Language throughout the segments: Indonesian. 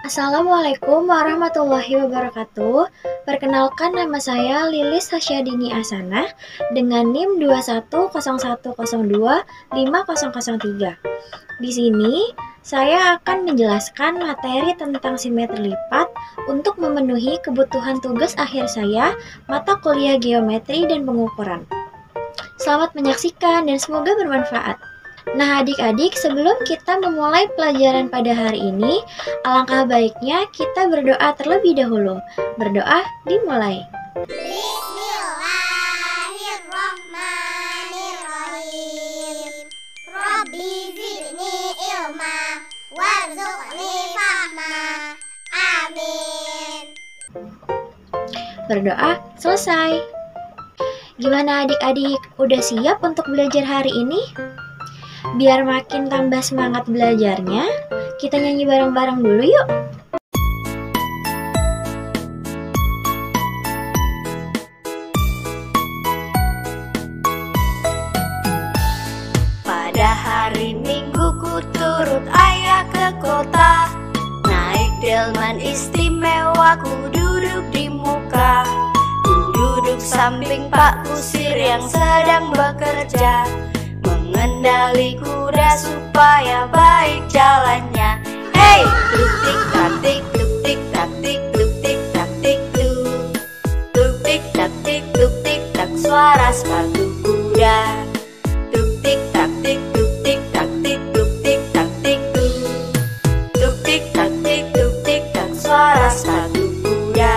Assalamualaikum warahmatullahi wabarakatuh. Perkenalkan, nama saya Lilis Hasyadini Asanah dengan NIM 2101025003. Di sini saya akan menjelaskan materi tentang simetri lipat untuk memenuhi kebutuhan tugas akhir saya mata kuliah geometri dan pengukuran. Selamat menyaksikan dan semoga bermanfaat. Nah, adik-adik, sebelum kita memulai pelajaran pada hari ini, alangkah baiknya kita berdoa terlebih dahulu. Berdoa dimulai. Bismillahirrahmanirrahim. Rabbi zidni ilma warzuqni fahma. Amin. Berdoa selesai. Gimana adik-adik, udah siap untuk belajar hari ini? Biar makin tambah semangat belajarnya, kita nyanyi bareng-bareng dulu yuk. Pada hari Minggu ku turut ayah ke kota, naik delman istimewa ku duduk di muka. Ku duduk samping Pak Kusir yang sedang bekerja, mengendali kuda supaya baik jalannya. Hey, tuk tik tak tik, tuk tik tak tik, tuk tik tak tik tuk. Tuk tik tak tik, tuk tik tak, suara sepatu kuda. Tuk tik tak tik, tuk tik tak tik, tuk tik tak tik tuk. Tuk tik tak tik, tuk tik tak, suara sepatu kuda.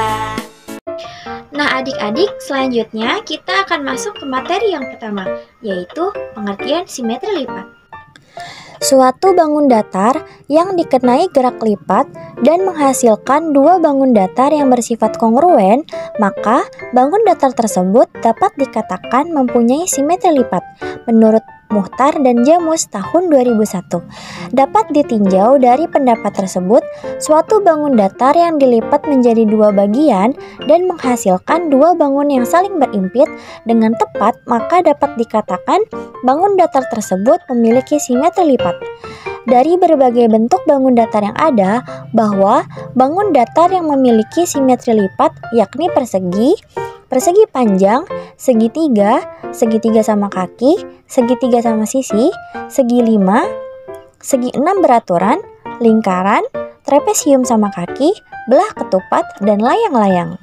Nah adik-adik, selanjutnya kita akan masuk ke materi yang pertama, yaitu pengertian simetri lipat. Suatu bangun datar yang dikenai gerak lipat dan menghasilkan dua bangun datar yang bersifat kongruen, maka bangun datar tersebut dapat dikatakan mempunyai simetri lipat menurut Muhtar dan Jamus tahun 2001. Dapat ditinjau dari pendapat tersebut, suatu bangun datar yang dilipat menjadi dua bagian dan menghasilkan dua bangun yang saling berimpit dengan tepat, maka dapat dikatakan bangun datar tersebut memiliki simetri lipat. Dari berbagai bentuk bangun datar yang ada, bahwa bangun datar yang memiliki simetri lipat yakni persegi, persegi panjang, segitiga, segitiga sama kaki, segitiga sama sisi, segi 5, segi 6 beraturan, lingkaran, trapesium sama kaki, belah ketupat, dan layang-layang.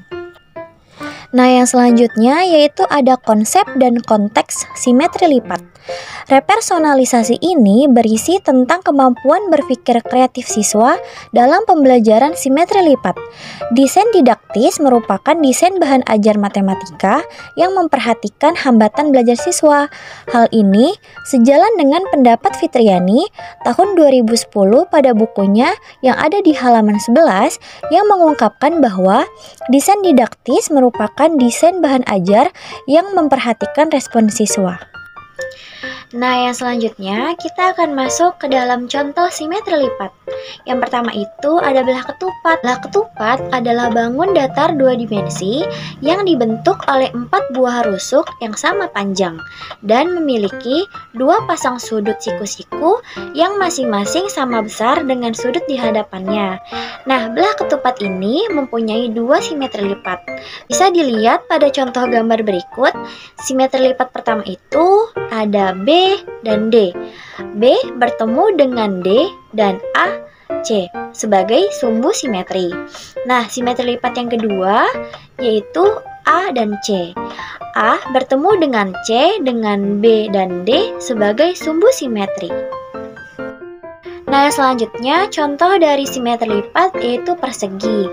Nah, yang selanjutnya yaitu ada konsep dan konteks simetri lipat. Repersonalisasi ini berisi tentang kemampuan berpikir kreatif siswa dalam pembelajaran simetri lipat. Desain didaktis merupakan desain bahan ajar matematika yang memperhatikan hambatan belajar siswa. Hal ini sejalan dengan pendapat Fitriani tahun 2010 pada bukunya yang ada di halaman 11 yang mengungkapkan bahwa desain didaktis merupakan desain bahan ajar yang memperhatikan respon siswa. Nah, yang selanjutnya kita akan masuk ke dalam contoh simetri lipat. Yang pertama itu ada belah ketupat. Belah ketupat adalah bangun datar dua dimensi yang dibentuk oleh 4 buah rusuk yang sama panjang dan memiliki dua pasang sudut siku-siku yang masing-masing sama besar dengan sudut di hadapannya. Nah, belah ketupat ini mempunyai dua simetri lipat. Bisa dilihat pada contoh gambar berikut. Simetri lipat pertama itu ada B dan D. B bertemu dengan D dan A, C sebagai sumbu simetri. Nah, simetri lipat yang kedua yaitu A dan C. A bertemu dengan C dengan B dan D sebagai sumbu simetri. Nah, yang selanjutnya contoh dari simetri lipat yaitu persegi.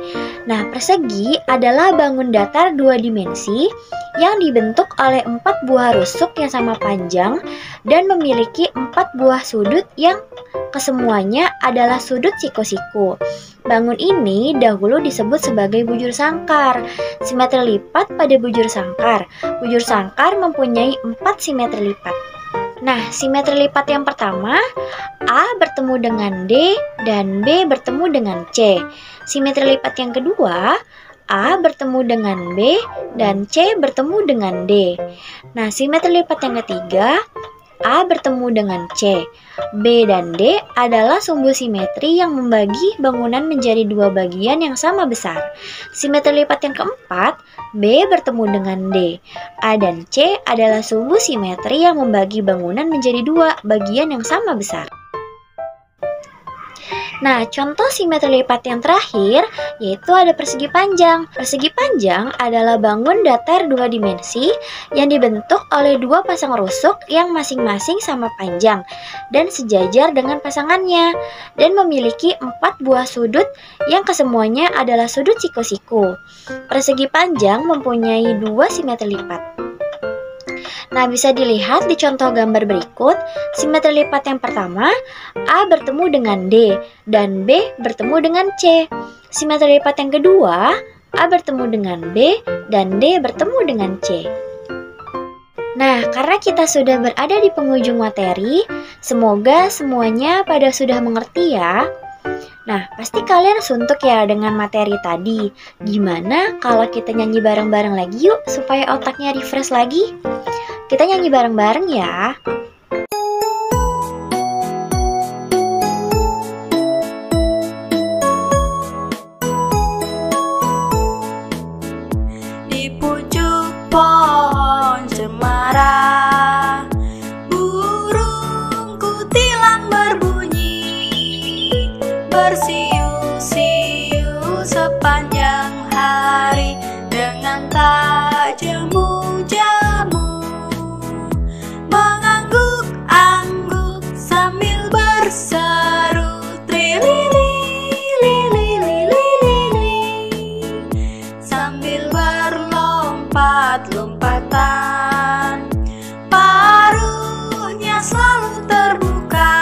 Nah, persegi adalah bangun datar dua dimensi yang dibentuk oleh 4 buah rusuk yang sama panjang dan memiliki 4 buah sudut yang kesemuanya adalah sudut siku-siku. Bangun ini dahulu disebut sebagai bujur sangkar. Simetri lipat pada bujur sangkar. Bujur sangkar mempunyai 4 simetri lipat. Nah, simetri lipat yang pertama, A bertemu dengan D dan B bertemu dengan C. Simetri lipat yang kedua, A bertemu dengan B dan C bertemu dengan D. Nah, simetri lipat yang ketiga, A bertemu dengan C. B dan D adalah sumbu simetri yang membagi bangunan menjadi dua bagian yang sama besar. Simetri lipat yang keempat, B bertemu dengan D. A dan C adalah sumbu simetri yang membagi bangunan menjadi dua bagian yang sama besar. Nah, contoh simetri lipat yang terakhir yaitu ada persegi panjang. Persegi panjang adalah bangun datar dua dimensi yang dibentuk oleh dua pasang rusuk yang masing-masing sama panjang dan sejajar dengan pasangannya dan memiliki 4 buah sudut yang kesemuanya adalah sudut siku-siku. Persegi panjang mempunyai 2 simetri lipat. Nah, bisa dilihat di contoh gambar berikut. Simetri lipat yang pertama, A bertemu dengan D dan B bertemu dengan C. Simetri lipat yang kedua, A bertemu dengan B dan D bertemu dengan C. Nah, karena kita sudah berada di penghujung materi, semoga semuanya pada sudah mengerti ya. Nah, pasti kalian suntuk ya dengan materi tadi. Gimana kalau kita nyanyi bareng-bareng lagi yuk supaya otaknya refresh lagi? Kita nyanyi bareng-bareng ya. Di pucuk pohon cemara, burung kutilang berbunyi, bersiul-siul sepanjang hari dengan tak jemu-jemu, mengangguk-angguk sambil berseru trilili-lili-lili, sambil berlompat-lompatan, paruhnya selalu terbuka,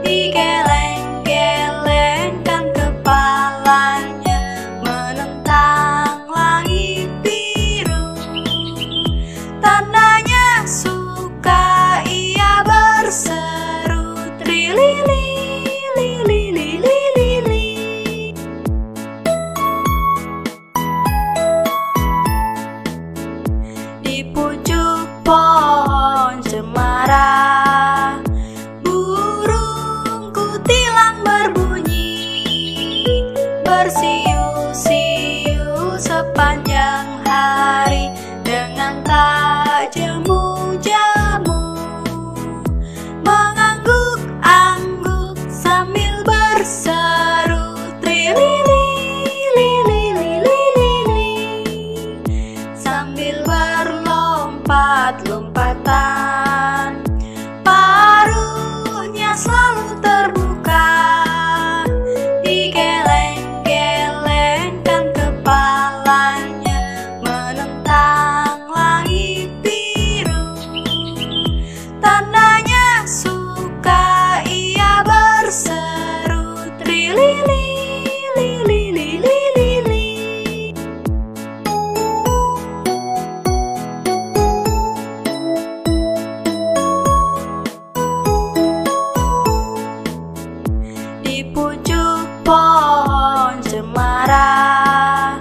digeleng-gelengkan kepalanya menentang langit biru. Tandanya suka ia berseru trilili-lili-lili. Di pucuk pohon cemara, burung kutilang berbunyi, bersiul-siul sepanjang hari dengan tak jemu-jemu, mengangguk-angguk sambil berseru trilili-lili-lili, sambil berlompat-lompatan, paruhnya selalu terbuka, digeleng-gelengkan kepalanya menentang langit biru. Tandanya suka ia berseru trilili-lili-lili. Di pucuk pohon cemara,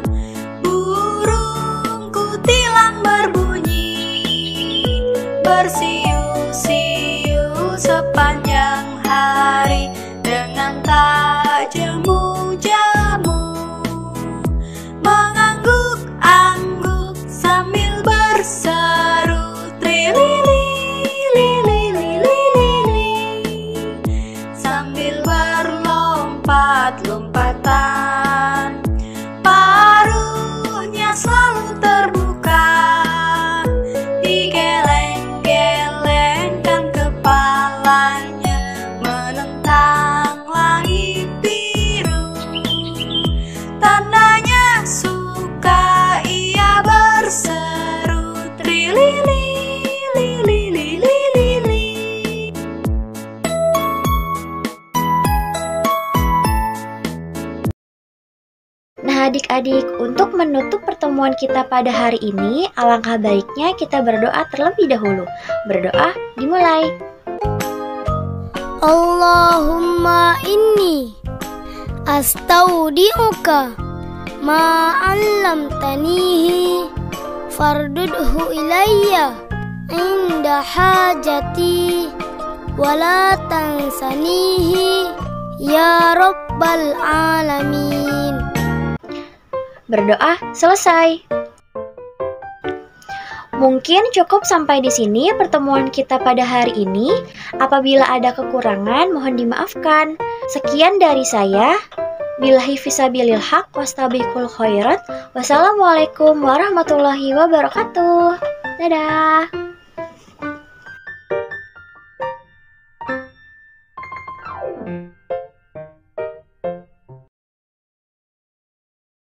burung kutilang berbunyi, bersiul-siul sepanjang hari dengan tak jemu-jemu, mengangguk-angguk sambil berseru trilili-lili-lili, sambil berlompat-lompatan, paruhnya selalu terbuka, digeleng-gelengkan kepalanya menentang langit biru. Tandanya suka ia berseru trilili-lili-lili. Nah, adik-adik, untuk menutup pertemuan kita pada hari ini, alangkah baiknya kita berdoa terlebih dahulu. Berdoa dimulai. Allahumma inni astaudi'uka ma 'allamtanihi fardudhu ilayya inda hajati wa la tansanihi ya rabbal alamin. Berdoa selesai. Mungkin cukup sampai di sini pertemuan kita pada hari ini. Apabila ada kekurangan, mohon dimaafkan. Sekian dari saya. Billahi fisabilil haq wastabiqul khairat. Wassalamualaikum warahmatullahi wabarakatuh. Dadah.